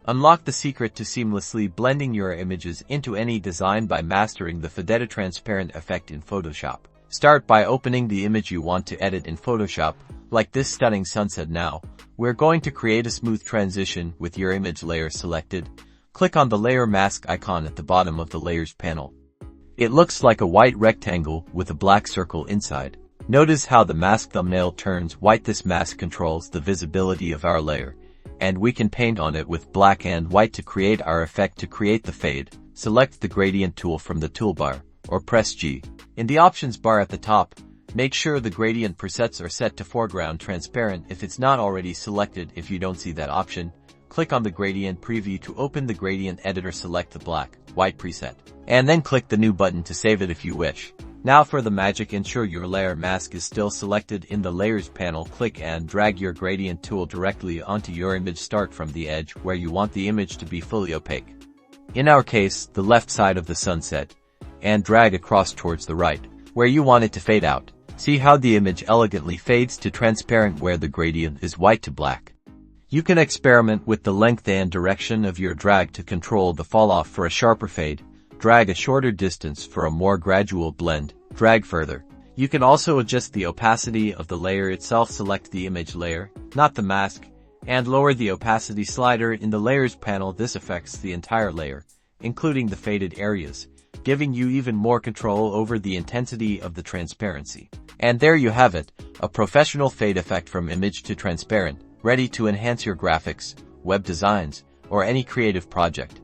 Unlock the secret to seamlessly blending your images into any design by mastering the Faded Transparent effect in Photoshop. Start by opening the image you want to edit in Photoshop, like this stunning sunset now. We're going to create a smooth transition with your image layer selected. Click on the layer mask icon at the bottom of the layers panel. It looks like a white rectangle with a black circle inside. Notice how the mask thumbnail turns white. This mask controls the visibility of our layer, and we can paint on it with black and white to create our effect. To create the fade, select the gradient tool from the toolbar, or press G. In the options bar at the top, make sure the gradient presets are set to foreground transparent if it's not already selected. If you don't see that option, click on the gradient preview to open the gradient editor. Select the black, white preset, and then click the new button to save it if you wish. Now for the magic, ensure your layer mask is still selected in the layers panel. Click and drag your gradient tool directly onto your image. Start from the edge where you want the image to be fully opaque. In our case, the left side of the sunset, and drag across towards the right, where you want it to fade out. See how the image elegantly fades to transparent where the gradient is white to black. You can experiment with the length and direction of your drag to control the fall-off for a sharper fade. Drag a shorter distance for a more gradual blend. Drag further. You can also adjust the opacity of the layer itself. Select the image layer, not the mask, and lower the opacity slider in the layers panel. This affects the entire layer, including the faded areas, giving you even more control over the intensity of the transparency. And there you have it, a professional fade effect from image to transparent, ready to enhance your graphics, web designs, or any creative project.